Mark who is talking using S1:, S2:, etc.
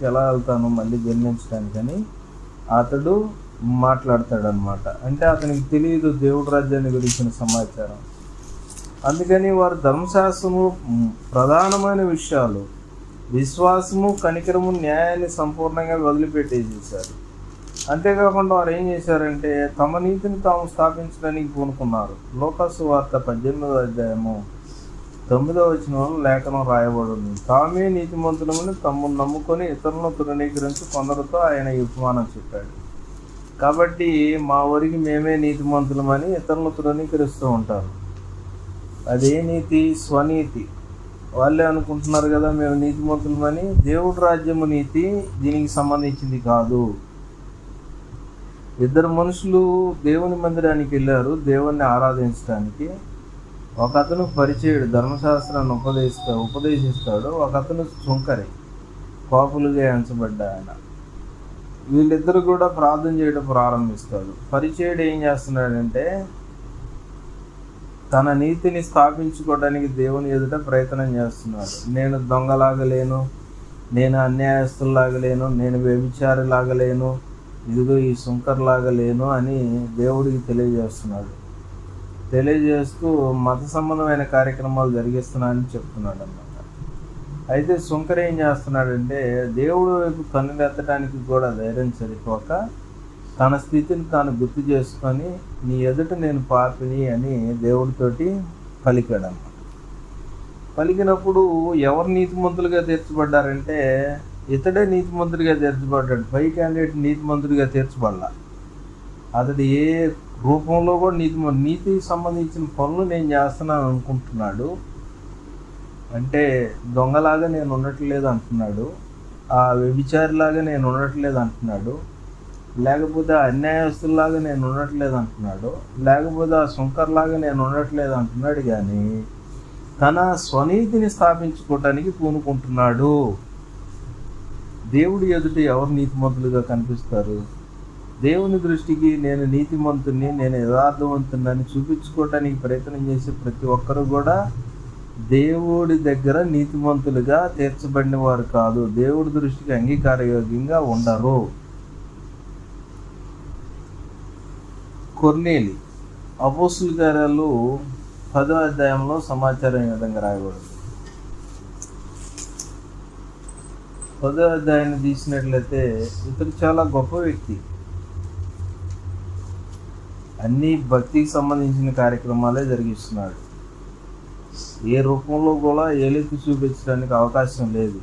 S1: ఎలా వెళ్తాను మళ్ళీ జన్మించడానికని అతడు మాట్లాడతాడనమాట. అంటే అతనికి తెలియదు దేవుడి రాజ్యాన్ని గురించిన సమాచారం. అందుకని వారు ధర్మశాస్త్రము ప్రధానమైన విషయాలు, విశ్వాసము, కనికరము, న్యాయాన్ని సంపూర్ణంగా వదిలిపెట్టేసేసారు. అంతేకాకుండా వారు ఏం చేశారంటే తమ నీతిని తాము స్థాపించడానికి పూనుకున్నారు. లోకాసు వార్త 18వ అధ్యాయము 9వ వచనంలో లేఖనం రాయబడింది. తామే నీతిమంతులమని తమ్మును నమ్ముకొని ఇతరులను తృణీకరించి కొందరితో ఆయన ఈ ఉపమానం చెప్పాడు. కాబట్టి మా ఊరికి మేమే నీతిమంతులమని ఇతరులను తృణీకరిస్తూ ఉంటారు. అదే నీతి, స్వనీతి. వాళ్ళే అనుకుంటున్నారు కదా మేము నీతిమంతులమని. దేవుడి రాజ్యము నీతి దీనికి సంబంధించింది కాదు. ఇద్దరు మనుషులు దేవుని మందిరానికి వెళ్ళారు దేవుణ్ణి ఆరాధించడానికి. ఒక అతను పరిచయుడు, ధర్మశాస్త్రాన్ని ఉపదేశిస్తాడు. ఒక అతను సుంకరి, పాపులుగా ఎంచబడ్డ ఆయన. వీళ్ళిద్దరు కూడా ప్రార్థన చేయడం ప్రారంభిస్తాడు. పరిచయుడు ఏం చేస్తున్నాడంటే తన నీతిని స్థాపించుకోవడానికి దేవుని ఎదుట ప్రయత్నం చేస్తున్నాడు. నేను దొంగలాగా లేను, నేను అన్యాయస్తులాగా లేను, నేను వ్యభిచారిలాగా లేను, ఇదిగో ఈ సుంకర్లాగా లేను అని దేవుడికి తెలియజేస్తూ మత సంబంధమైన కార్యక్రమాలు జరిగిస్తున్నానని చెప్తున్నాడు అన్నమాట. అయితే సుంకర్ ఏం చేస్తున్నాడంటే దేవుడు వైపు కన్నులెత్తడానికి కూడా ధైర్యం సరిపోక తన స్థితిని తాను గుర్తు చేసుకొని నీ ఎదుట నేను పాపిని అని దేవుడితోటి పలికాడన్నమాట. పలికినప్పుడు ఎవరు నీతిమంతులుగా తీర్చబడ్డారంటే ఇతడే నీతిమంతుడిగా తీర్చబడ్డాడు. పై క్యాండిడేట్ నీతిమంతుడిగా తీర్చబడలా. అతడు ఏ రూపంలో కూడా నీతికి సంబంధించిన పనులు నేను చేస్తున్నాను అనుకుంటున్నాడు. అంటే దొంగలాగా నేను ఉండట్లేదు అంటున్నాడు, ఆ వ్యభిచారిలాగా నేను ఉండట్లేదు అంటున్నాడు, లేకపోతే అన్యాయస్తుల్లాగా నేను ఉండట్లేదు అంటున్నాడు, లేకపోతే ఆ సుంకర్లాగా నేను ఉండట్లేదు అంటున్నాడు. కానీ తన స్వనీతిని స్థాపించుకోవటానికి పూనుకుంటున్నాడు. దేవుడి ఎదుట ఎవరు నీతిమంతులుగా కనిపిస్తారు? దేవుని దృష్టికి నేను నీతిమంతుని, నేను యథార్థవంతుని చూపించుకోవటానికి ప్రయత్నం చేసే ప్రతి ఒక్కరు కూడా దేవుడి దగ్గర నీతిమంతులుగా తీర్చబడిన వారు కాదు. దేవుడి దృష్టికి అంగీకారయోగ్యంగా ఉండరు. కొర్నేలి అపోస్తుల కార్యాలు 10వ అధ్యాయంలో సమాచారం ఈ విధంగా రాయబడింది. 10వ అధ్యాయాన్ని తీసినట్లయితే ఇతడు చాలా గొప్ప వ్యక్తి. అన్ని భక్తికి సంబంధించిన కార్యక్రమాలే జరిగిస్తున్నాడు. ఏ రూపంలో కూడా ఏలెత్తి చూపించడానికి అవకాశం లేదు.